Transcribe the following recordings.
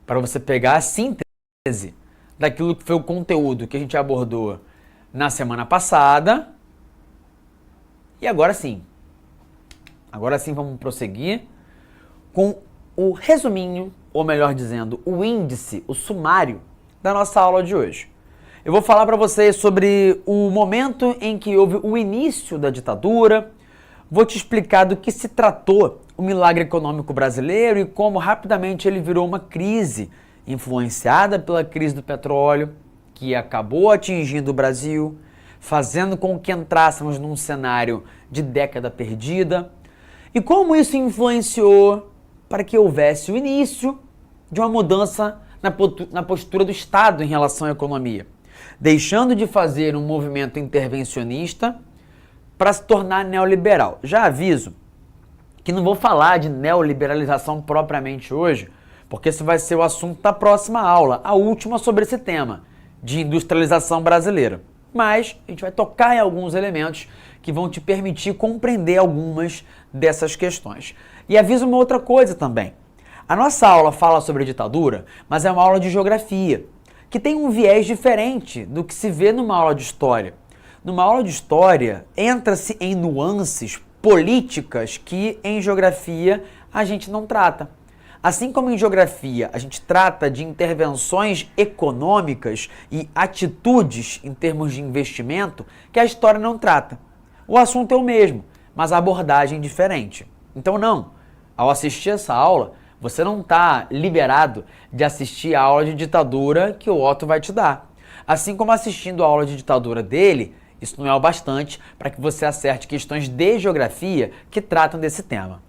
para você pegar a síntese daquilo que foi o conteúdo que a gente abordou na semana passada. E agora sim vamos prosseguir com o resuminho, ou melhor dizendo, o índice, o sumário da nossa aula de hoje. Eu vou falar para vocês sobre o momento em que houve o início da ditadura, vou te explicar do que se tratou o milagre econômico brasileiro e como rapidamente ele virou uma crise influenciada pela crise do petróleo, que acabou atingindo o Brasil, fazendo com que entrássemos num cenário de década perdida, e como isso influenciou para que houvesse o início de uma mudança na postura do Estado em relação à economia, deixando de fazer um movimento intervencionista para se tornar neoliberal. Já aviso que não vou falar de neoliberalização propriamente hoje, porque esse vai ser o assunto da próxima aula, a última sobre esse tema, de industrialização brasileira. Mas a gente vai tocar em alguns elementos que vão te permitir compreender algumas dessas questões. E aviso uma outra coisa também. A nossa aula fala sobre ditadura, mas é uma aula de geografia, que tem um viés diferente do que se vê numa aula de história. Numa aula de história, entra-se em nuances políticas que em geografia a gente não trata. Assim como em geografia a gente trata de intervenções econômicas e atitudes em termos de investimento que a história não trata. O assunto é o mesmo, mas a abordagem é diferente. Então não, ao assistir essa aula, você não está liberado de assistir a aula de ditadura que o Otto vai te dar. Assim como assistindo a aula de ditadura dele, isso não é o bastante para que você acerte questões de geografia que tratam desse tema.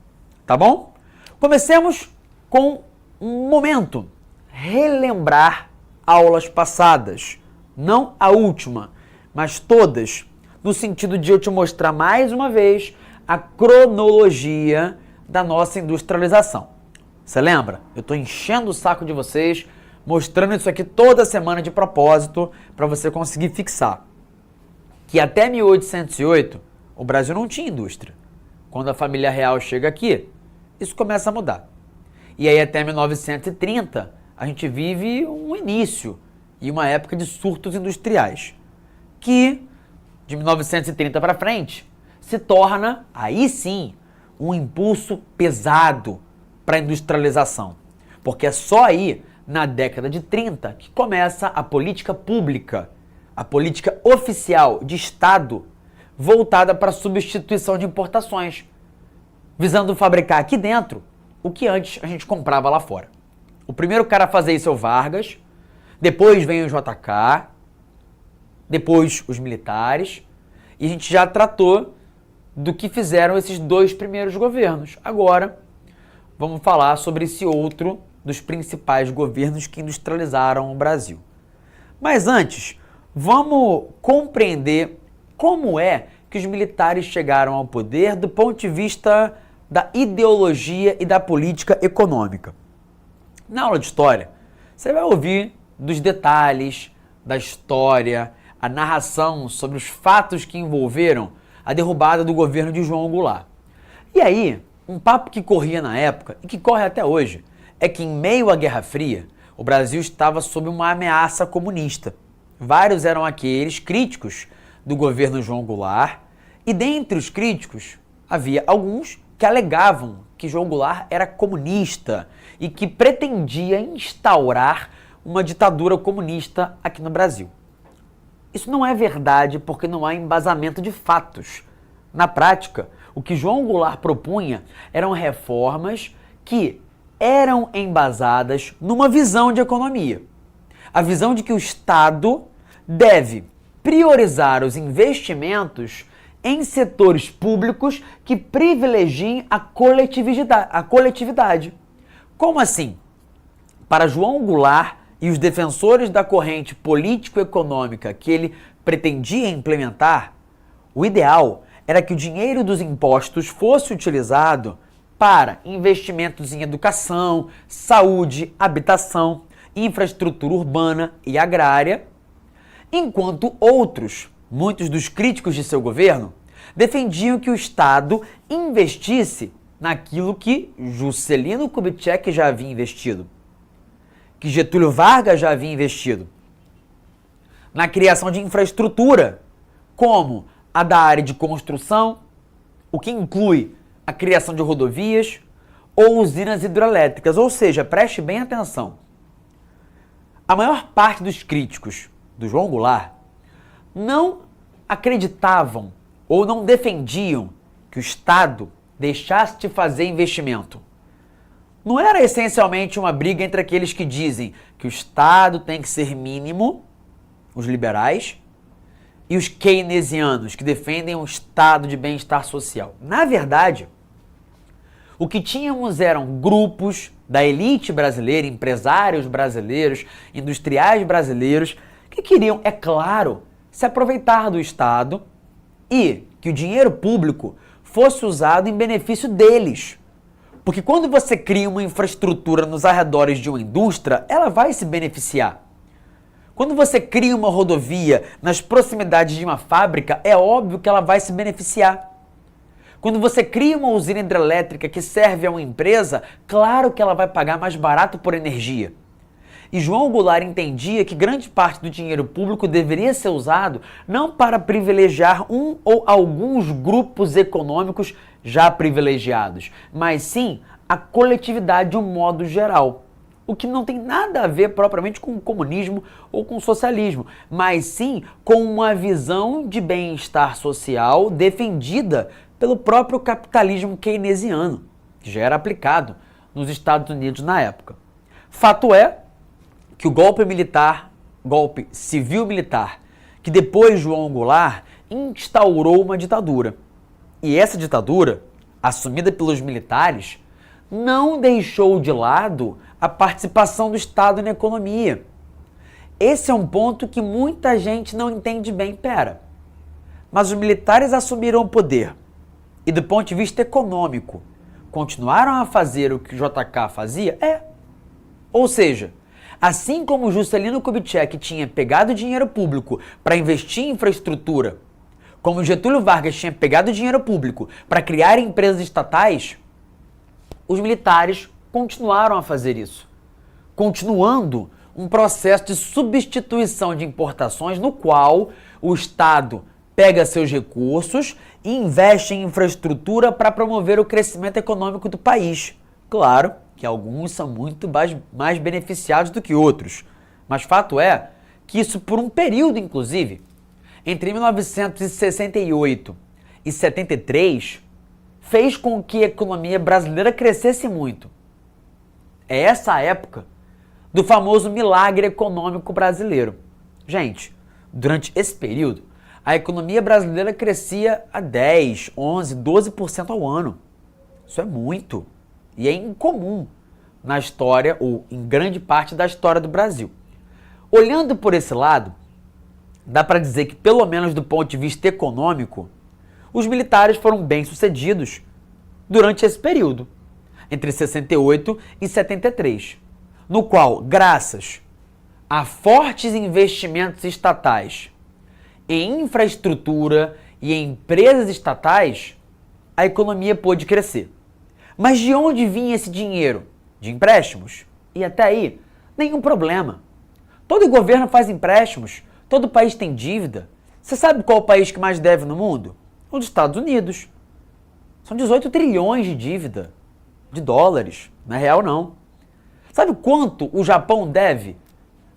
Tá bom? Comecemos com um momento. Relembrar aulas passadas. Não a última, mas todas, no sentido de eu te mostrar mais uma vez a cronologia da nossa industrialização. Você lembra? Eu estou enchendo o saco de vocês, mostrando isso aqui toda semana de propósito para você conseguir fixar que até 1808 o Brasil não tinha indústria. Quando a família real chega aqui, isso começa a mudar. E aí até 1930 a gente vive um início e uma época de surtos industriais, que de 1930 para frente se torna, aí sim, um impulso pesado para a industrialização. Porque é só aí, na década de 30, que começa a política pública, a política oficial de Estado voltada para a substituição de importações, visando fabricar aqui dentro o que antes a gente comprava lá fora. O primeiro cara a fazer isso é o Vargas, depois vem o JK, depois os militares, e a gente já tratou do que fizeram esses dois primeiros governos. Agora, vamos falar sobre esse outro dos principais governos que industrializaram o Brasil. Mas antes, vamos compreender como é que os militares chegaram ao poder do ponto de vista da ideologia e da política econômica. Na aula de história, você vai ouvir dos detalhes da história, a narração sobre os fatos que envolveram a derrubada do governo de João Goulart. E aí, um papo que corria na época e que corre até hoje é que em meio à Guerra Fria, o Brasil estava sob uma ameaça comunista. Vários eram aqueles críticos do governo João Goulart, e dentre os críticos havia alguns que alegavam que João Goulart era comunista e que pretendia instaurar uma ditadura comunista aqui no Brasil. Isso não é verdade porque não há embasamento de fatos. Na prática, o que João Goulart propunha eram reformas que eram embasadas numa visão de economia. A visão de que o Estado deve priorizar os investimentos em setores públicos que privilegiem a coletividade. Como assim? Para João Goulart e os defensores da corrente político-econômica que ele pretendia implementar, o ideal era que o dinheiro dos impostos fosse utilizado para investimentos em educação, saúde, habitação, infraestrutura urbana e agrária, enquanto outros, muitos dos críticos de seu governo, defendiam que o Estado investisse naquilo que Juscelino Kubitschek já havia investido, que Getúlio Vargas já havia investido na criação de infraestrutura, como a da área de construção, o que inclui a criação de rodovias ou usinas hidrelétricas. Ou seja, preste bem atenção. A maior parte dos críticos do João Goulart não acreditavam ou não defendiam que o Estado deixasse de fazer investimento. Não era essencialmente uma briga entre aqueles que dizem que o Estado tem que ser mínimo, os liberais, e os keynesianos, que defendem um estado de bem-estar social. Na verdade, o que tínhamos eram grupos da elite brasileira, empresários brasileiros, industriais brasileiros, que queriam, é claro, se aproveitar do Estado e que o dinheiro público fosse usado em benefício deles. Porque quando você cria uma infraestrutura nos arredores de uma indústria, ela vai se beneficiar. Quando você cria uma rodovia nas proximidades de uma fábrica, é óbvio que ela vai se beneficiar. Quando você cria uma usina hidrelétrica que serve a uma empresa, claro que ela vai pagar mais barato por energia. E João Goulart entendia que grande parte do dinheiro público deveria ser usado não para privilegiar um ou alguns grupos econômicos já privilegiados, mas sim a coletividade de um modo geral. O que não tem nada a ver propriamente com o comunismo ou com o socialismo, mas sim com uma visão de bem-estar social defendida pelo próprio capitalismo keynesiano, que já era aplicado nos Estados Unidos na época. Fato é que o golpe civil-militar, que depois João Goulart instaurou uma ditadura. E essa ditadura, assumida pelos militares, não deixou de lado a participação do Estado na economia. Esse é um ponto que muita gente não entende bem. Mas os militares assumiram o poder e, do ponto de vista econômico, continuaram a fazer o que o JK fazia? Ou seja, assim como Juscelino Kubitschek tinha pegado dinheiro público para investir em infraestrutura, como Getúlio Vargas tinha pegado dinheiro público para criar empresas estatais, os militares continuaram a fazer isso, continuando um processo de substituição de importações no qual o Estado pega seus recursos e investe em infraestrutura para promover o crescimento econômico do país. Claro que alguns são muito mais beneficiados do que outros, mas fato é que isso, por um período inclusive, entre 1968 e 73, fez com que a economia brasileira crescesse muito. É essa a época do famoso milagre econômico brasileiro. Gente, durante esse período, a economia brasileira crescia a 10, 11, 12% ao ano. Isso é muito e é incomum na história ou em grande parte da história do Brasil. Olhando por esse lado, dá para dizer que, pelo menos do ponto de vista econômico, os militares foram bem-sucedidos durante esse período, entre 68 e 73, no qual, graças a fortes investimentos estatais em infraestrutura e em empresas estatais, a economia pôde crescer. Mas de onde vinha esse dinheiro? De empréstimos? E até aí, nenhum problema. Todo governo faz empréstimos, todo país tem dívida. Você sabe qual é o país que mais deve no mundo? Os Estados Unidos. São 18 trilhões de dívida, de dólares, não é real não. Sabe quanto o Japão deve?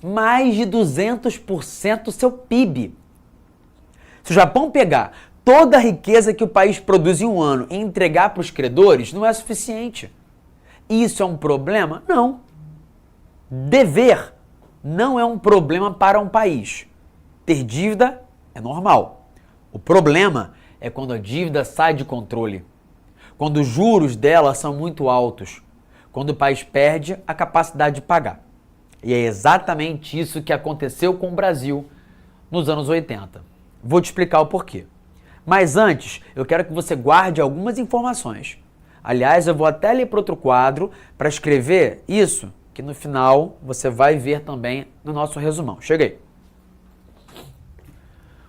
Mais de 200% do seu PIB. Se o Japão pegar toda a riqueza que o país produz em um ano e entregar para os credores, não é suficiente. Isso é um problema? Não. Dever não é um problema para um país. Ter dívida é normal. O problema é quando a dívida sai de controle, quando os juros dela são muito altos, quando o país perde a capacidade de pagar. E é exatamente isso que aconteceu com o Brasil nos anos 80. Vou te explicar o porquê. Mas antes, eu quero que você guarde algumas informações. Aliás, eu vou até ler para outro quadro para escrever isso, que no final você vai ver também no nosso resumão. Cheguei.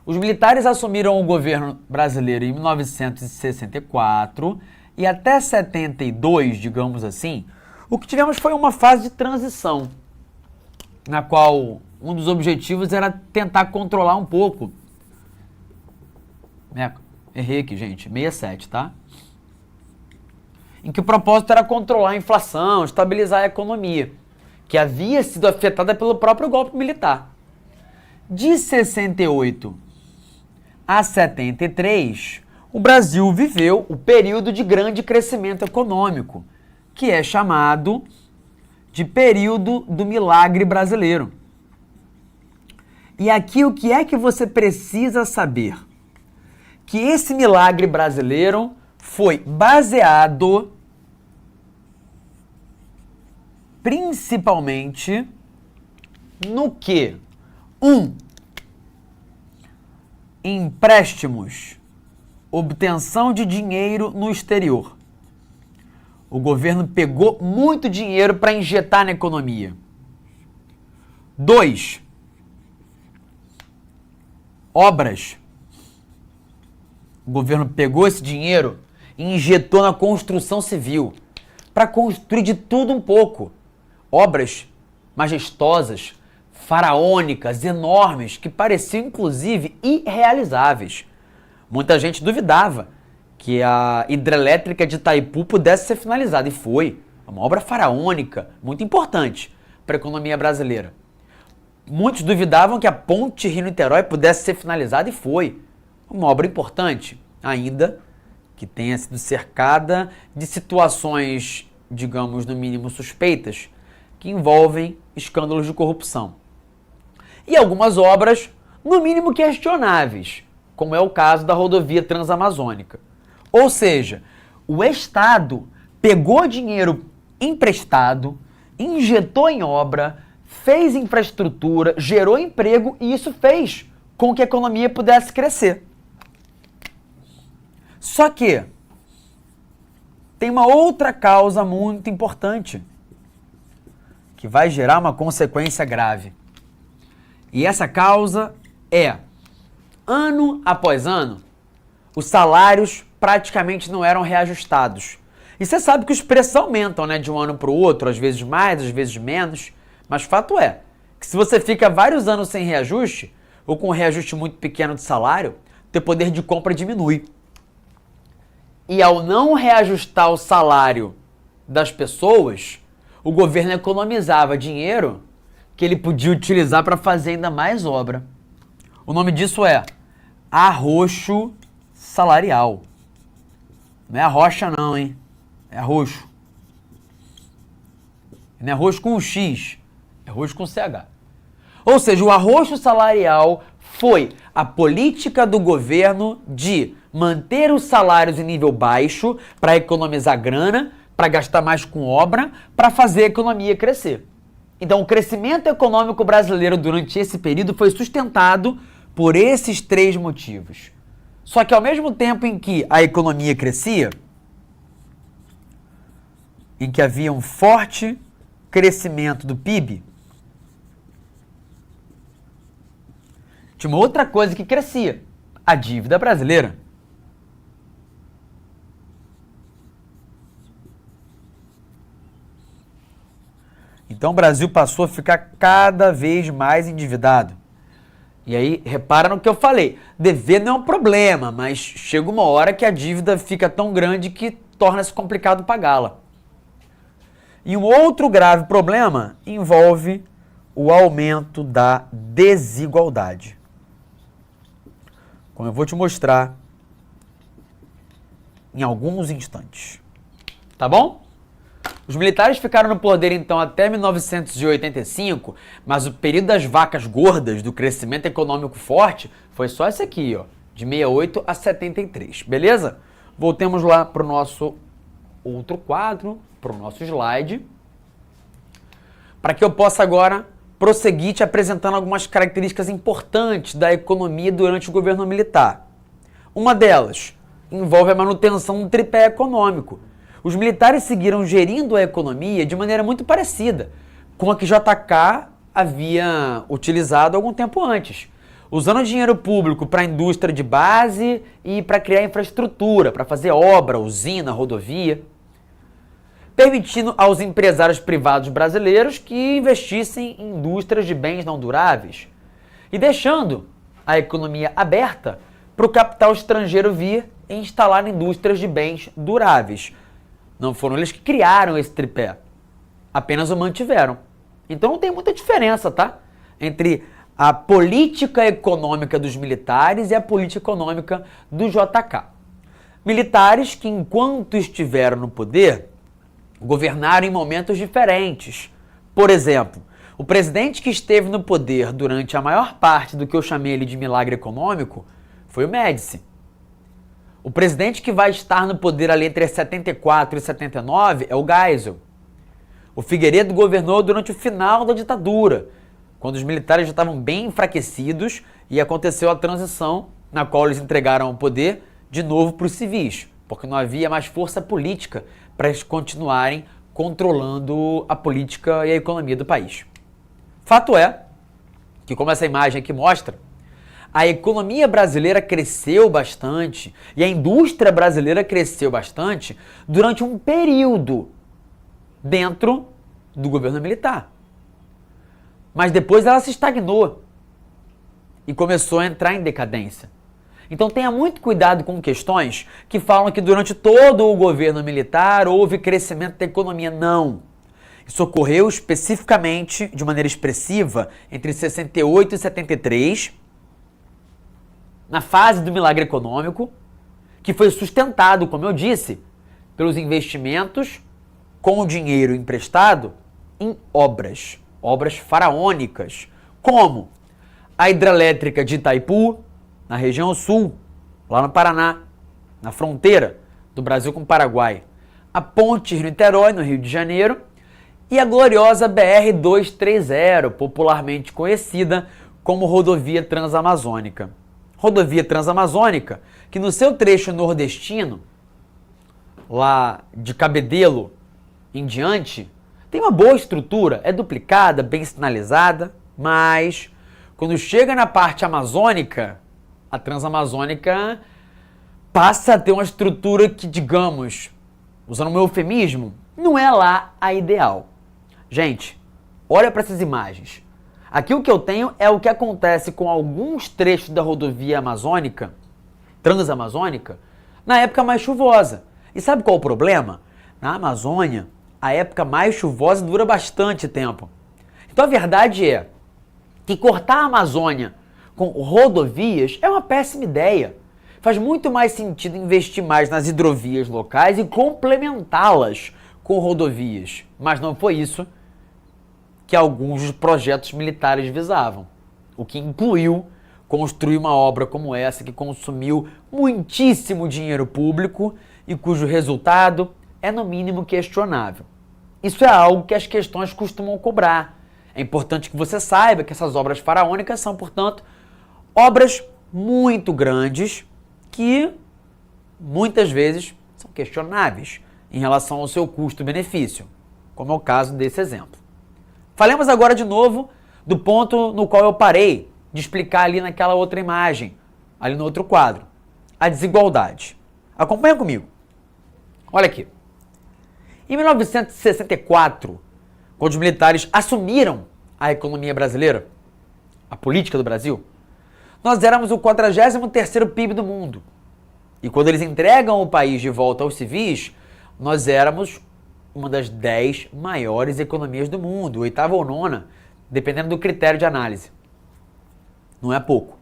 Os militares assumiram o governo brasileiro em 1964 e até 72, digamos assim, o que tivemos foi uma fase de transição. na qual um dos objetivos era tentar controlar um pouco. Errei aqui, gente. 67, tá? Em que o propósito era controlar a inflação, estabilizar a economia, que havia sido afetada pelo próprio golpe militar. De 68 a 73, o Brasil viveu o período de grande crescimento econômico, que é chamado de período do milagre brasileiro. E aqui o que é que você precisa saber? Que esse milagre brasileiro foi baseado principalmente no quê? Empréstimos, obtenção de dinheiro no exterior. O governo pegou muito dinheiro para injetar na economia. 2, obras. O governo pegou esse dinheiro e injetou na construção civil para construir de tudo um pouco. Obras majestosas, faraônicas, enormes, que pareciam inclusive irrealizáveis. Muita gente duvidava que a hidrelétrica de Itaipu pudesse ser finalizada, e foi. Uma obra faraônica, muito importante para a economia brasileira. Muitos duvidavam que a ponte Rio-Niterói pudesse ser finalizada, e foi. Uma obra importante, ainda que tenha sido cercada de situações, digamos, no mínimo suspeitas, que envolvem escândalos de corrupção. E algumas obras, no mínimo questionáveis, como é o caso da rodovia Transamazônica. Ou seja, o Estado pegou dinheiro emprestado, injetou em obra, fez infraestrutura, gerou emprego, e isso fez com que a economia pudesse crescer. Só que tem uma outra causa muito importante que vai gerar uma consequência grave. E essa causa é, ano após ano, os salários praticamente não eram reajustados. E você sabe que os preços aumentam, né, de um ano para o outro, às vezes mais, às vezes menos. Mas fato é que se você fica vários anos sem reajuste, ou com um reajuste muito pequeno de salário, teu poder de compra diminui. E ao não reajustar o salário das pessoas, o governo economizava dinheiro que ele podia utilizar para fazer ainda mais obra. O nome disso é arroxo salarial. Não é arrocha não, hein? É arroxo. Não é arroxo com um X, é arroxo com CH. Ou seja, o arroxo salarial foi a política do governo de manter os salários em nível baixo para economizar grana, para gastar mais com obra, para fazer a economia crescer. Então, o crescimento econômico brasileiro durante esse período foi sustentado por esses 3 motivos. Só que ao mesmo tempo em que a economia crescia, em que havia um forte crescimento do PIB, tinha uma outra coisa que crescia, a dívida brasileira. Então o Brasil passou a ficar cada vez mais endividado. E aí, repara no que eu falei, dever não é um problema, mas chega uma hora que a dívida fica tão grande que torna-se complicado pagá-la. E um outro grave problema envolve o aumento da desigualdade. Como eu vou te mostrar em alguns instantes. Tá bom? Os militares ficaram no poder então até 1985, mas o período das vacas gordas, do crescimento econômico forte, foi só esse aqui, ó, de 68 a 73, beleza? Voltemos lá para o nosso outro quadro, para o nosso slide, para que eu possa agora prosseguir te apresentando algumas características importantes da economia durante o governo militar. Uma delas envolve a manutenção do tripé econômico. Os militares seguiram gerindo a economia de maneira muito parecida com a que JK havia utilizado algum tempo antes, usando dinheiro público para a indústria de base e para criar infraestrutura, para fazer obra, usina, rodovia. permitindo aos empresários privados brasileiros que investissem em indústrias de bens não duráveis e deixando a economia aberta para o capital estrangeiro vir e instalar indústrias de bens duráveis. Não foram eles que criaram esse tripé, apenas o mantiveram. Então não tem muita diferença, tá? Entre a política econômica dos militares e a política econômica do JK. Militares que, enquanto estiveram no poder, governaram em momentos diferentes. Por exemplo, o presidente que esteve no poder durante a maior parte do que eu chamei ali de milagre econômico foi o Médici. O presidente que vai estar no poder ali entre 74 e 79 é o Geisel. O Figueiredo governou durante o final da ditadura, quando os militares já estavam bem enfraquecidos e aconteceu a transição na qual eles entregaram o poder de novo para os civis, porque não havia mais força política para eles continuarem controlando a política e a economia do país. Fato é que, como essa imagem aqui mostra, a economia brasileira cresceu bastante e a indústria brasileira cresceu bastante durante um período dentro do governo militar. Mas depois ela se estagnou e começou a entrar em decadência. Então tenha muito cuidado com questões que falam que durante todo o governo militar houve crescimento da economia. Não. Isso ocorreu especificamente, de maneira expressiva, entre 68 e 73, na fase do milagre econômico, que foi sustentado, como eu disse, pelos investimentos com o dinheiro emprestado em obras faraônicas, como a hidrelétrica de Itaipu, na região sul, lá no Paraná, na fronteira do Brasil com o Paraguai, a ponte Rio-Niterói, no Rio de Janeiro, e a gloriosa BR-230, popularmente conhecida como Rodovia Transamazônica. Rodovia Transamazônica, que no seu trecho nordestino, lá de Cabedelo em diante, tem uma boa estrutura, é duplicada, bem sinalizada, mas quando chega na parte amazônica, a Transamazônica passa a ter uma estrutura que, digamos, usando um eufemismo, não é lá a ideal. Gente, olha para essas imagens. Aqui o que eu tenho é o que acontece com alguns trechos da rodovia amazônica, transamazônica, na época mais chuvosa. E sabe qual é o problema? Na Amazônia, a época mais chuvosa dura bastante tempo. Então a verdade é que cortar a Amazônia com rodovias é uma péssima ideia. Faz muito mais sentido investir mais nas hidrovias locais e complementá-las com rodovias. Mas não foi isso que alguns dos projetos militares visavam, o que incluiu construir uma obra como essa que consumiu muitíssimo dinheiro público e cujo resultado é no mínimo questionável. Isso é algo que as questões costumam cobrar. É importante que você saiba que essas obras faraônicas são, portanto, obras muito grandes que muitas vezes são questionáveis em relação ao seu custo-benefício, como é o caso desse exemplo. Falemos agora de novo do ponto no qual eu parei de explicar ali naquela outra imagem, ali no outro quadro, a desigualdade. Acompanha comigo. Olha aqui. Em 1964, quando os militares assumiram a economia brasileira, a política do Brasil, nós éramos o 43º PIB do mundo. E quando eles entregam o país de volta aos civis, nós éramos uma das 10 maiores economias do mundo, 8ª ou 9ª, dependendo do critério de análise. Não é pouco.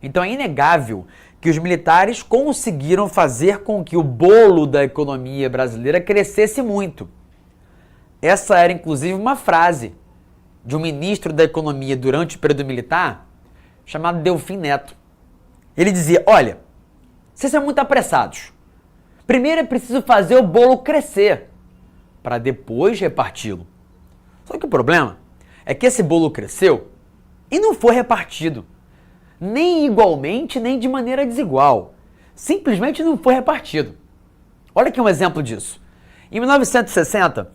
Então é inegável que os militares conseguiram fazer com que o bolo da economia brasileira crescesse muito. Essa era inclusive uma frase de um ministro da economia durante o período militar, chamado Delfim Neto. Ele dizia, olha, vocês são muito apressados. Primeiro é preciso fazer o bolo crescer, para depois reparti-lo. Só que o problema é que esse bolo cresceu e não foi repartido. Nem igualmente, nem de maneira desigual. Simplesmente não foi repartido. Olha aqui um exemplo disso. Em 1960,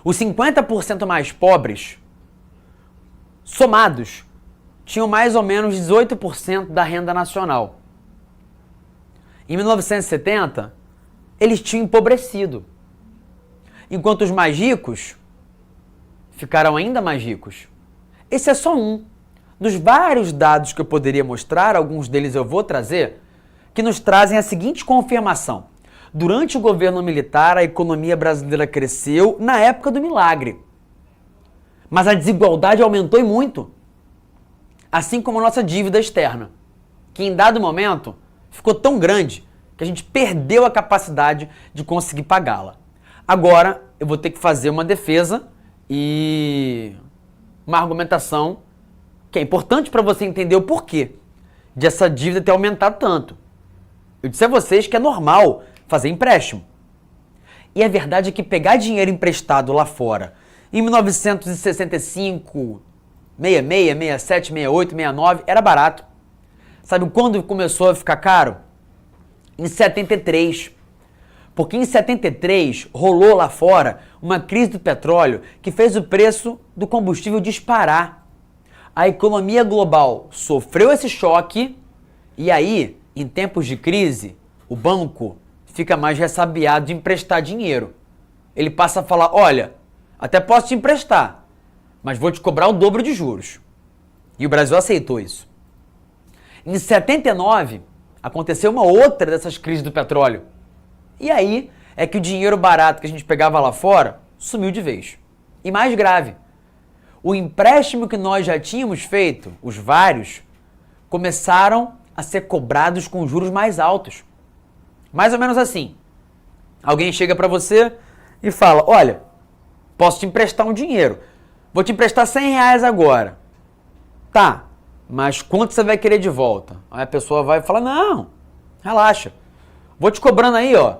os 50% mais pobres, somados, tinham mais ou menos 18% da renda nacional. Em 1970, eles tinham empobrecido. enquanto os mais ricos ficaram ainda mais ricos. Esse é só um dos vários dados que eu poderia mostrar, alguns deles eu vou trazer, que nos trazem a seguinte confirmação. Durante o governo militar, a economia brasileira cresceu na época do milagre. Mas a desigualdade aumentou e muito. Assim como a nossa dívida externa, que em dado momento ficou tão grande que a gente perdeu a capacidade de conseguir pagá-la. Agora eu vou ter que fazer uma defesa e uma argumentação que é importante para você entender o porquê de essa dívida ter aumentado tanto. Eu disse a vocês que é normal fazer empréstimo. E a verdade é que pegar dinheiro emprestado lá fora em 1965, 66, 67, 68, 69 era barato. Sabe quando começou a ficar caro? Em 73. Porque em 73 rolou lá fora uma crise do petróleo que fez o preço do combustível disparar. A economia global sofreu esse choque e aí, em tempos de crise, o banco fica mais ressabiado de emprestar dinheiro. Ele passa a falar, olha, até posso te emprestar, mas vou te cobrar o dobro de juros. E o Brasil aceitou isso. Em 79, aconteceu uma outra dessas crises do petróleo. E aí é que o dinheiro barato que a gente pegava lá fora sumiu de vez. E mais grave, o empréstimo que nós já tínhamos feito, os vários, começaram a ser cobrados com juros mais altos. Mais ou menos assim. Alguém chega para você e fala, olha, posso te emprestar um dinheiro. Vou te emprestar R$100 agora. Tá, mas quanto você vai querer de volta? Aí a pessoa vai falar, não, relaxa. Vou te cobrando aí, ó,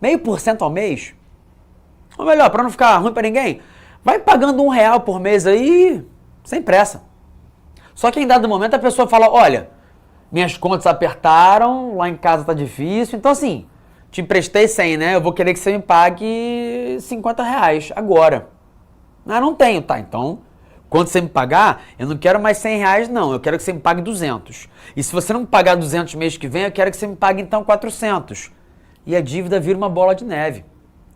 0,5% ao mês. Ou melhor, para não ficar ruim para ninguém, vai pagando R$1 por mês aí, sem pressa. Só que em dado momento a pessoa fala, olha, minhas contas apertaram, lá em casa tá difícil, então assim, te emprestei 100, né? Eu vou querer que você me pague R$50 agora. Ah, não tenho, tá, então, quando você me pagar, eu não quero mais R$100 não, eu quero que você me pague 200. E se você não me pagar 200 mês que vem, eu quero que você me pague então 400. E a dívida vira uma bola de neve.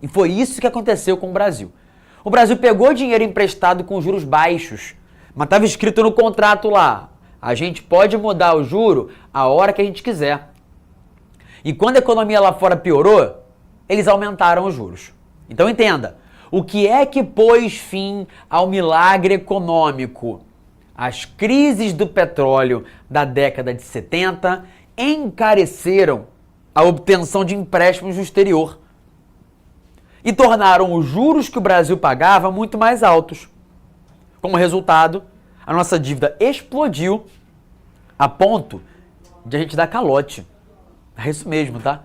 E foi isso que aconteceu com o Brasil. O Brasil pegou dinheiro emprestado com juros baixos, mas estava escrito no contrato lá, a gente pode mudar o juro a hora que a gente quiser. E quando a economia lá fora piorou, eles aumentaram os juros. Então entenda, o que é que pôs fim ao milagre econômico? As crises do petróleo da década de 70 encareceram a obtenção de empréstimos no exterior e tornaram os juros que o Brasil pagava muito mais altos. Como resultado, a nossa dívida explodiu a ponto de a gente dar calote. É isso mesmo, tá?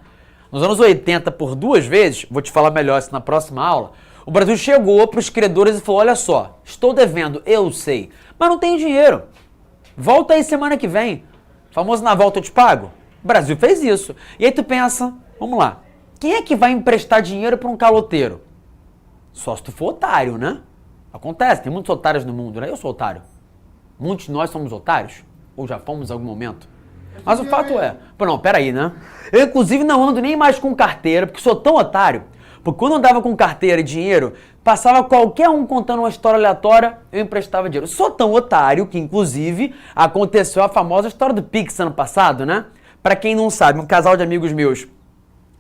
Nos anos 80, por 2 vezes, vou te falar melhor isso na próxima aula, o Brasil chegou para os credores e falou, olha só, estou devendo, eu sei, mas não tenho dinheiro. Volta aí semana que vem. Famoso na volta eu te pago. O Brasil fez isso. E aí tu pensa, vamos lá, quem é que vai emprestar dinheiro para um caloteiro? Só se tu for otário, né? Acontece, tem muitos otários no mundo, né? Eu sou otário. Muitos de nós somos otários? Ou já fomos em algum momento? Mas o fato é... Pô, não, peraí, né? Eu, inclusive, não ando nem mais com carteira, porque sou tão otário. Porque quando eu andava com carteira e dinheiro, passava qualquer um contando uma história aleatória, eu emprestava dinheiro. Sou tão otário que, inclusive, aconteceu a famosa história do Pix ano passado, né? Pra quem não sabe, um casal de amigos meus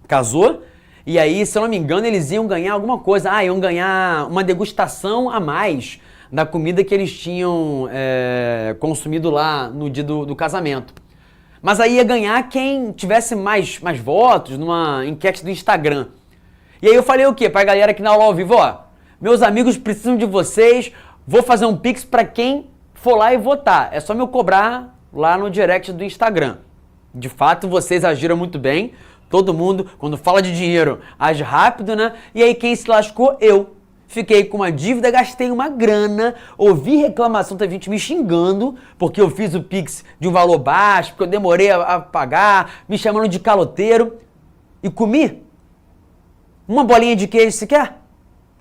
casou, e aí, se eu não me engano, eles iam ganhar alguma coisa. Ah, iam ganhar uma degustação a mais da comida que eles tinham consumido lá no dia do casamento. Mas aí ia ganhar quem tivesse mais votos numa enquete do Instagram. E aí eu falei o quê? Pra galera aqui na aula ao vivo, ó, meus amigos precisam de vocês, vou fazer um Pix pra quem for lá e votar. É só me cobrar lá no direct do Instagram. De fato, vocês agiram muito bem. Todo mundo, quando fala de dinheiro, age rápido, né? E aí quem se lascou? Eu. Fiquei com uma dívida, gastei uma grana, ouvi reclamação, teve gente me xingando, porque eu fiz o Pix de um valor baixo, porque eu demorei a pagar, me chamando de caloteiro. E comi uma bolinha de queijo sequer?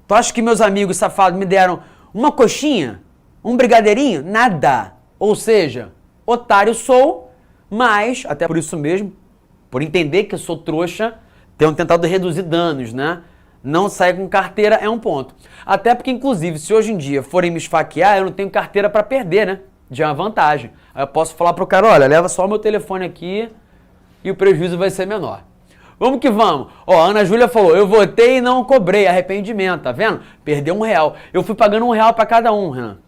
Tu acha que meus amigos safados me deram uma coxinha? Um brigadeirinho? Nada. Ou seja, otário sou, mas, até por isso mesmo, por entender que eu sou trouxa, tenho tentado reduzir danos, né? Não sair com carteira é um ponto. Até porque, inclusive, se hoje em dia forem me esfaquear, eu não tenho carteira para perder, né? Já é uma vantagem. Aí eu posso falar pro cara, olha, leva só o meu telefone aqui e o prejuízo vai ser menor. Vamos que vamos. Ó, a Ana Júlia falou, eu votei e não cobrei, arrependimento, tá vendo? Perdeu R$1. Eu fui pagando R$1 para cada um, Renan.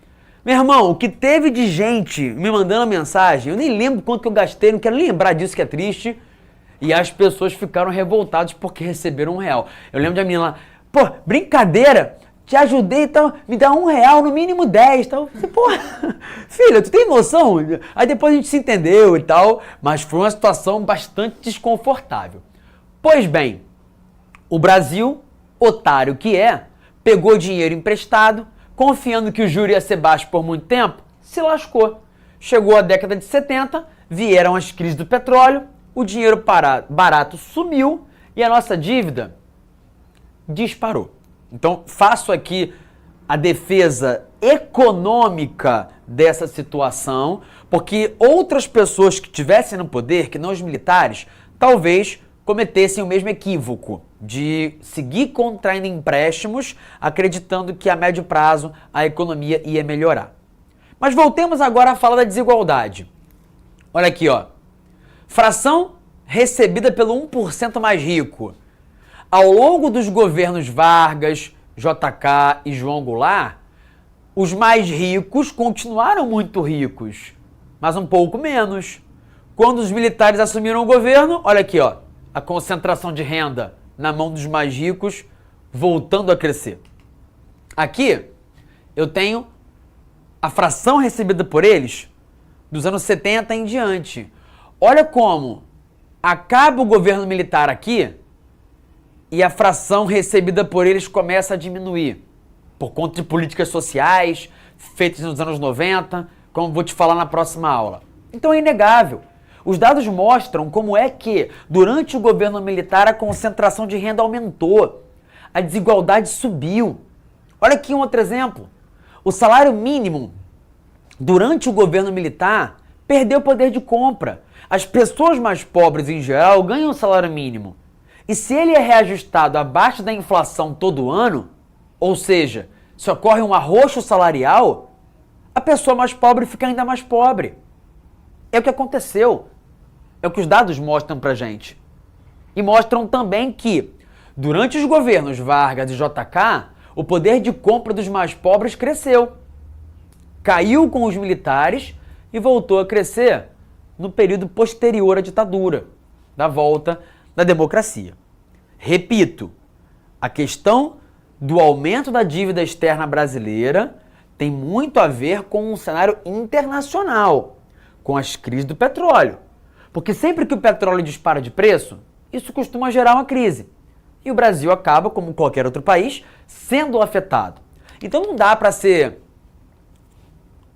Meu irmão, o que teve de gente me mandando mensagem, eu nem lembro quanto que eu gastei, não quero lembrar disso que é triste. E as pessoas ficaram revoltadas porque receberam R$1. Eu lembro de a menina lá, pô, brincadeira, te ajudei e tal, me dá R$1, no mínimo 10 tal. Pô, filha, tu tem noção? Aí depois a gente se entendeu e tal, mas foi uma situação bastante desconfortável. Pois bem, o Brasil, otário que é, pegou dinheiro emprestado, confiando que o juro ia ser baixo por muito tempo, se lascou. Chegou a década de 70, vieram as crises do petróleo, o dinheiro barato sumiu e a nossa dívida disparou. Então, faço aqui a defesa econômica dessa situação, porque outras pessoas que estivessem no poder, que não os militares, talvez cometessem o mesmo equívoco de seguir contraindo empréstimos, acreditando que a médio prazo a economia ia melhorar. Mas voltemos agora à fala da desigualdade. Olha aqui, ó. Fração recebida pelo 1% mais rico. Ao longo dos governos Vargas, JK e João Goulart, os mais ricos continuaram muito ricos, mas um pouco menos. Quando os militares assumiram o governo, olha aqui, ó, a concentração de renda na mão dos mais ricos voltando a crescer. Aqui eu tenho a fração recebida por eles dos anos 70 em diante. Olha como acaba o governo militar aqui e a fração recebida por eles começa a diminuir. Por conta de políticas sociais feitas nos anos 90, como vou te falar na próxima aula. Então é inegável. Os dados mostram como é que, durante o governo militar, a concentração de renda aumentou. A desigualdade subiu. Olha aqui um outro exemplo. O salário mínimo, durante o governo militar, perdeu poder de compra. As pessoas mais pobres, em geral, ganham o salário mínimo. E se ele é reajustado abaixo da inflação todo ano, ou seja, se ocorre um arroxo salarial, a pessoa mais pobre fica ainda mais pobre. É o que aconteceu. É o que os dados mostram pra gente. E mostram também que, durante os governos Vargas e JK, o poder de compra dos mais pobres cresceu. Caiu com os militares e voltou a crescer no período posterior à ditadura, da volta da democracia. Repito, a questão do aumento da dívida externa brasileira tem muito a ver com um cenário internacional, com as crises do petróleo. Porque sempre que o petróleo dispara de preço, isso costuma gerar uma crise. E o Brasil acaba, como qualquer outro país, sendo afetado. Então não dá para ser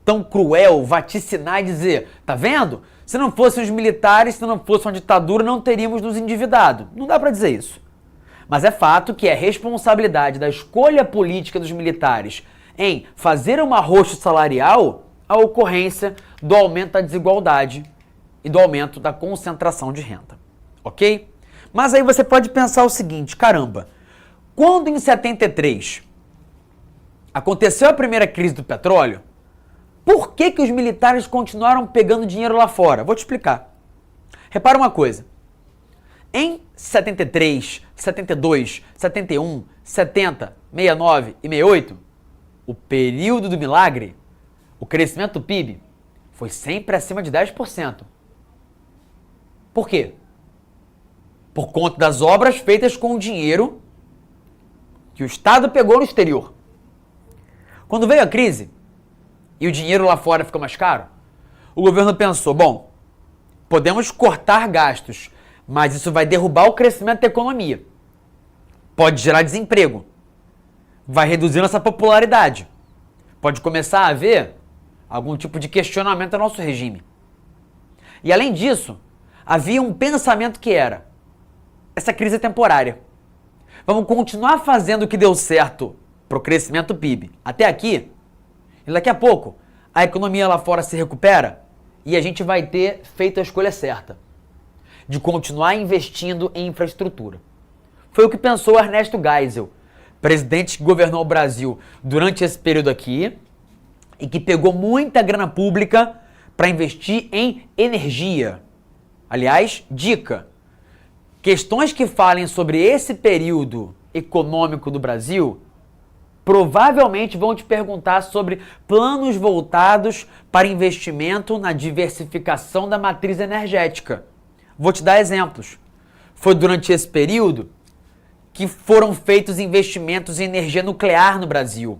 tão cruel, vaticinar e dizer, tá vendo? Se não fossem os militares, se não fosse uma ditadura, não teríamos nos endividado. Não dá para dizer isso. Mas é fato que é responsabilidade da escolha política dos militares em fazer um arroxo salarial a ocorrência do aumento da desigualdade e do aumento da concentração de renda, ok? Mas aí você pode pensar o seguinte, caramba, quando em 73 aconteceu a primeira crise do petróleo, por que os militares continuaram pegando dinheiro lá fora? Vou te explicar. Repara uma coisa, em 73, 72, 71, 70, 69 e 68, o período do milagre, o crescimento do PIB foi sempre acima de 10%. Por quê? Por conta das obras feitas com o dinheiro que o Estado pegou no exterior. Quando veio a crise e o dinheiro lá fora ficou mais caro, o governo pensou, bom, podemos cortar gastos, mas isso vai derrubar o crescimento da economia. Pode gerar desemprego. Vai reduzir nossa popularidade. Pode começar a haver algum tipo de questionamento ao nosso regime. E além disso, havia um pensamento que era, essa crise é temporária. Vamos continuar fazendo o que deu certo para o crescimento do PIB até aqui, e daqui a pouco a economia lá fora se recupera e a gente vai ter feito a escolha certa de continuar investindo em infraestrutura. Foi o que pensou Ernesto Geisel, presidente que governou o Brasil durante esse período aqui e que pegou muita grana pública para investir em energia. Aliás, dica, questões que falem sobre esse período econômico do Brasil provavelmente vão te perguntar sobre planos voltados para investimento na diversificação da matriz energética. Vou te dar exemplos. Foi durante esse período que foram feitos investimentos em energia nuclear no Brasil,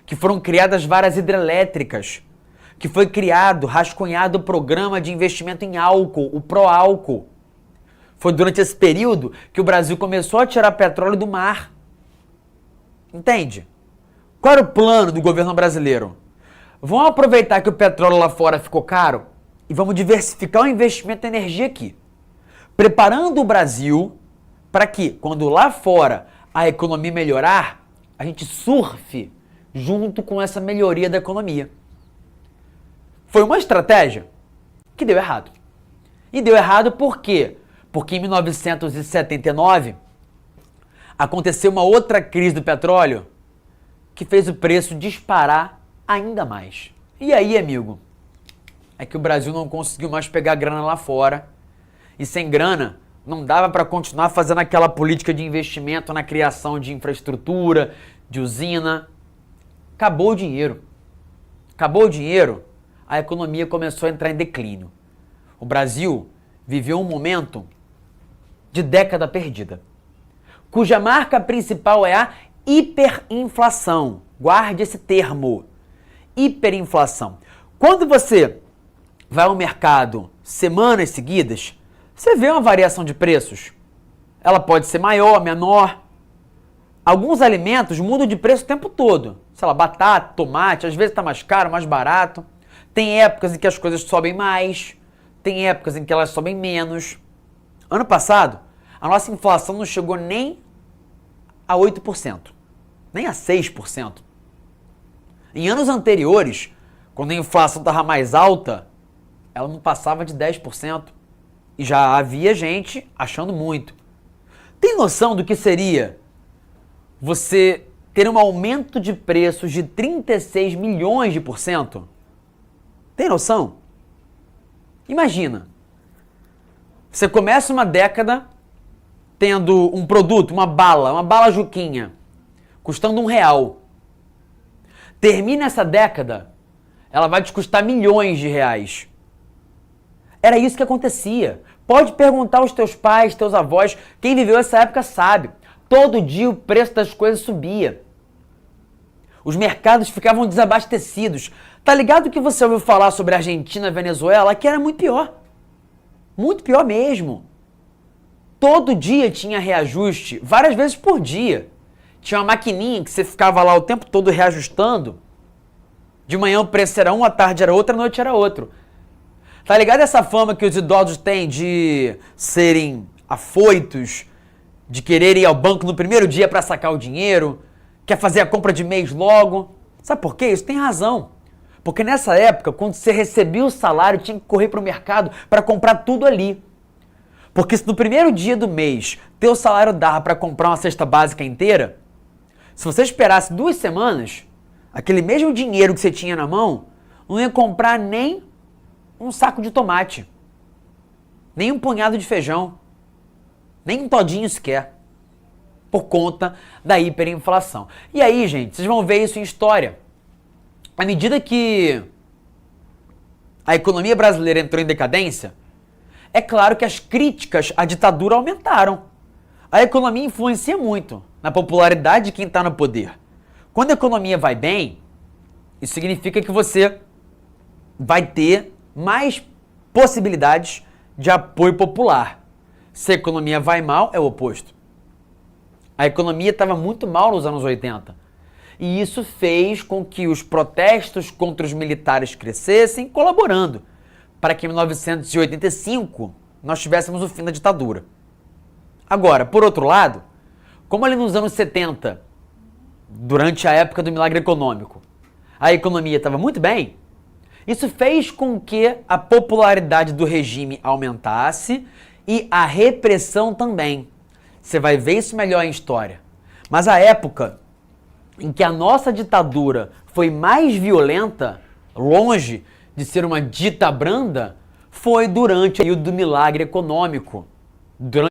que foram criadas várias hidrelétricas, que foi criado, rascunhado o programa de investimento em álcool, o Proálcool. Foi durante esse período que o Brasil começou a tirar petróleo do mar. Entende? Qual era o plano do governo brasileiro? Vamos aproveitar que o petróleo lá fora ficou caro e vamos diversificar o investimento em energia aqui, preparando o Brasil para que, quando lá fora a economia melhorar, a gente surfe junto com essa melhoria da economia. Foi uma estratégia que deu errado. E deu errado por quê? Porque em 1979 aconteceu uma outra crise do petróleo que fez o preço disparar ainda mais. E aí, amigo, é que o Brasil não conseguiu mais pegar grana lá fora. E sem grana, não dava para continuar fazendo aquela política de investimento na criação de infraestrutura, de usina. Acabou o dinheiro. Acabou o dinheiro, a economia começou a entrar em declínio. O Brasil viveu um momento de década perdida, cuja marca principal é a hiperinflação. Guarde esse termo, hiperinflação. Quando você vai ao mercado semanas seguidas, você vê uma variação de preços. Ela pode ser maior, menor. Alguns alimentos mudam de preço o tempo todo. Sei lá, batata, tomate, às vezes está mais caro, mais barato. Tem épocas em que as coisas sobem mais, tem épocas em que elas sobem menos. Ano passado, a nossa inflação não chegou nem a 8%, nem a 6%. Em anos anteriores, quando a inflação estava mais alta, ela não passava de 10%. E já havia gente achando muito. Tem noção do que seria você ter um aumento de preços de 36 milhões de por cento? Tem noção? Imagina, você começa uma década tendo um produto, uma bala Juquinha, custando R$1. Termina essa década, ela vai te custar milhões de reais. Era isso que acontecia. Pode perguntar aos teus pais, teus avós, quem viveu essa época sabe. Todo dia o preço das coisas subia. Os mercados ficavam desabastecidos. Tá ligado que você ouviu falar sobre a Argentina, Venezuela? Que era muito pior. Muito pior mesmo. Todo dia tinha reajuste, várias vezes por dia. Tinha uma maquininha que você ficava lá o tempo todo reajustando. De manhã o preço era um, à tarde era outro, à noite era outro. Tá ligado essa fama que os idosos têm de serem afoitos, de querer ir ao banco no primeiro dia para sacar o dinheiro, quer fazer a compra de mês logo? Sabe por quê? Isso tem razão. Porque nessa época, quando você recebia o salário, tinha que correr para o mercado para comprar tudo ali. Porque se no primeiro dia do mês teu salário dava para comprar uma cesta básica inteira, se você esperasse 2 semanas, aquele mesmo dinheiro que você tinha na mão não ia comprar nem um saco de tomate, nem um punhado de feijão, nem um todinho sequer, por conta da hiperinflação. E aí, gente, vocês vão ver isso em história. À medida que a economia brasileira entrou em decadência, é claro que as críticas à ditadura aumentaram. A economia influencia muito na popularidade de quem está no poder. Quando a economia vai bem, isso significa que você vai ter mais possibilidades de apoio popular. Se a economia vai mal, é o oposto. A economia estava muito mal nos anos 80. E isso fez com que os protestos contra os militares crescessem, colaborando para que em 1985 nós tivéssemos o fim da ditadura. Agora, por outro lado, como ali nos anos 70, durante a época do milagre econômico, a economia estava muito bem, isso fez com que a popularidade do regime aumentasse e a repressão também. Você vai ver isso melhor em história. Mas a época em que a nossa ditadura foi mais violenta, longe de ser uma dita branda, foi durante o período do milagre econômico. Durante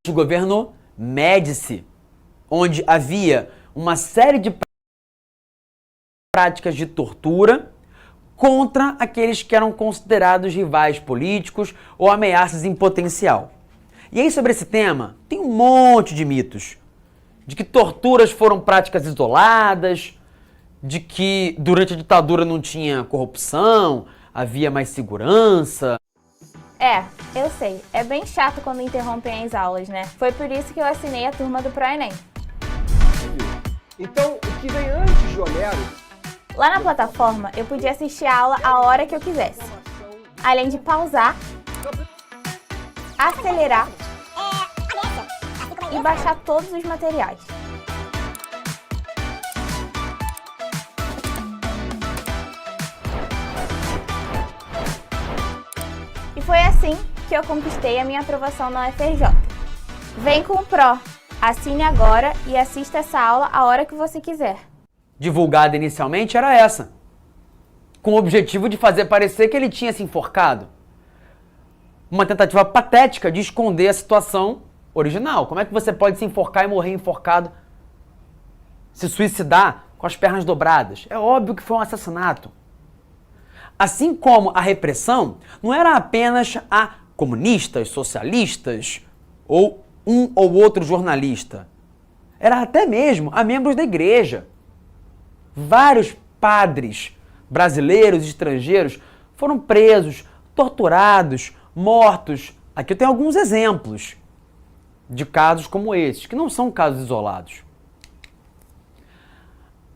o governo Médici, onde havia uma série de práticas de tortura contra aqueles que eram considerados rivais políticos ou ameaças em potencial. E aí, sobre esse tema, tem um monte de mitos. De que torturas foram práticas isoladas, de que durante a ditadura não tinha corrupção, havia mais segurança. Eu sei. É bem chato quando interrompem as aulas, né? Foi por isso que eu assinei a turma do ProEnem. Então, o que vem antes de Homero? Lá na plataforma, eu podia assistir a aula a hora que eu quisesse. Além de pausar, acelerar e baixar todos os materiais. E foi assim que eu conquistei a minha aprovação na UFRJ. Vem com o Pro, assine agora e assista essa aula a hora que você quiser. Divulgada inicialmente era essa, com o objetivo de fazer parecer que ele tinha se enforcado. Uma tentativa patética de esconder a situação original. Como é que você pode se enforcar e morrer enforcado, se suicidar com as pernas dobradas? É óbvio que foi um assassinato. Assim como a repressão não era apenas a comunistas, socialistas ou um ou outro jornalista. Era até mesmo a membros da igreja. Vários padres brasileiros e estrangeiros foram presos, torturados, mortos. Aqui eu tenho alguns exemplos de casos como esses, que não são casos isolados.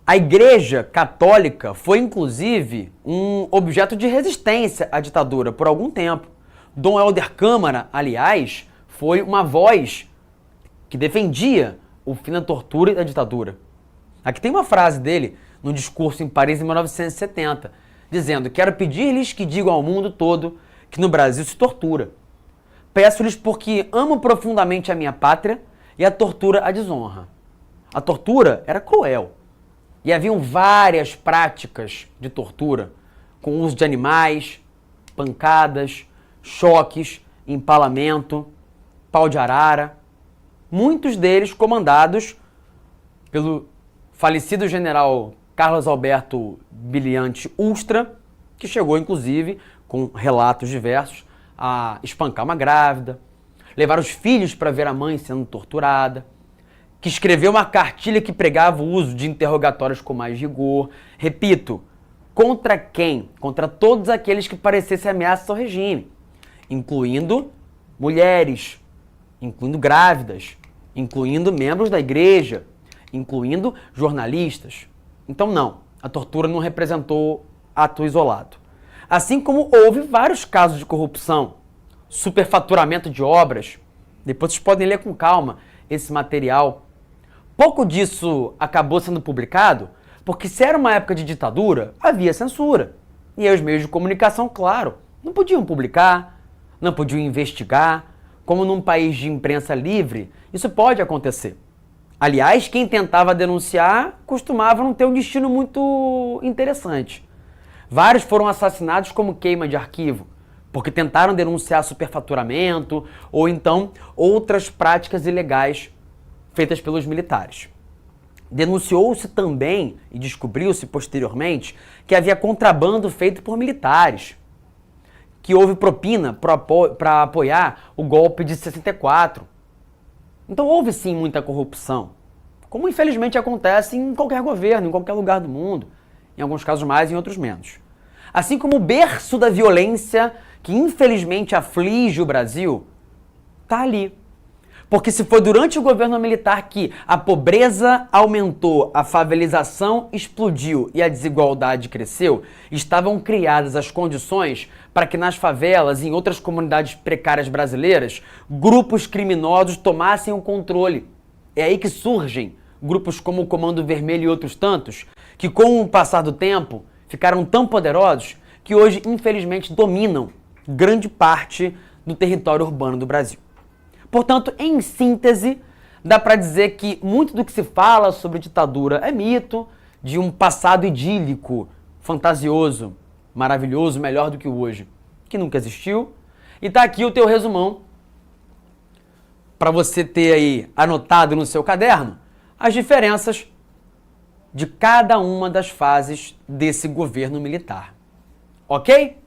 A Igreja Católica foi, inclusive, um objeto de resistência à ditadura por algum tempo. Dom Helder Câmara, aliás, foi uma voz que defendia o fim da tortura e da ditadura. Aqui tem uma frase dele, num discurso em Paris em 1970, dizendo: "Quero pedir-lhes que digam ao mundo todo que no Brasil se tortura. Peço-lhes porque amo profundamente a minha pátria e a tortura a desonra." A tortura era cruel. E haviam várias práticas de tortura, com uso de animais, pancadas, choques, empalamento, pau de arara. Muitos deles comandados pelo falecido general Carlos Alberto Brilhante Ustra, que chegou, inclusive, com relatos diversos, a espancar uma grávida, levar os filhos para ver a mãe sendo torturada, que escreveu uma cartilha que pregava o uso de interrogatórios com mais rigor. Repito, contra quem? Contra todos aqueles que parecessem ameaças ao regime, incluindo mulheres, incluindo grávidas, incluindo membros da igreja, incluindo jornalistas. Então não, a tortura não representou ato isolado. Assim como houve vários casos de corrupção, superfaturamento de obras. Depois vocês podem ler com calma esse material. Pouco disso acabou sendo publicado, porque se era uma época de ditadura, havia censura. E aí os meios de comunicação, claro, não podiam publicar, não podiam investigar. Como num país de imprensa livre, isso pode acontecer. Aliás, quem tentava denunciar costumava não ter um destino muito interessante. Vários foram assassinados como queima de arquivo, porque tentaram denunciar superfaturamento ou então outras práticas ilegais feitas pelos militares. Denunciou-se também e descobriu-se posteriormente que havia contrabando feito por militares, que houve propina para apoiar o golpe de 64. Então houve sim muita corrupção, como infelizmente acontece em qualquer governo, em qualquer lugar do mundo, em alguns casos mais, em outros menos. Assim como o berço da violência que infelizmente aflige o Brasil, está ali. Porque se foi durante o governo militar que a pobreza aumentou, a favelização explodiu e a desigualdade cresceu, estavam criadas as condições para que nas favelas e em outras comunidades precárias brasileiras, grupos criminosos tomassem o controle. É aí que surgem grupos como o Comando Vermelho e outros tantos, que com o passar do tempo ficaram tão poderosos que hoje, infelizmente, dominam grande parte do território urbano do Brasil. Portanto, em síntese, dá para dizer que muito do que se fala sobre ditadura é mito, de um passado idílico, fantasioso, maravilhoso, melhor do que o hoje, que nunca existiu. E tá aqui o teu resumão para você ter aí anotado no seu caderno as diferenças de cada uma das fases desse governo militar. Ok?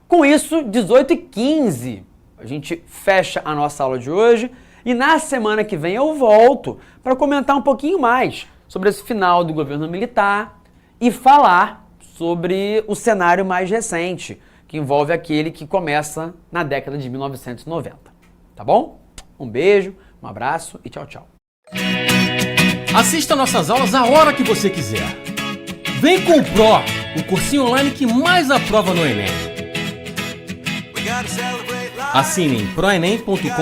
Com isso, 18h15, a gente fecha a nossa aula de hoje e na semana que vem eu volto para comentar um pouquinho mais sobre esse final do governo militar e falar sobre o cenário mais recente, que envolve aquele que começa na década de 1990. Tá bom? Um beijo, um abraço e tchau, tchau. Assista nossas aulas a hora que você quiser. Vem com o Pro, o cursinho online que mais aprova no Enem. Assine em proenem.com.br.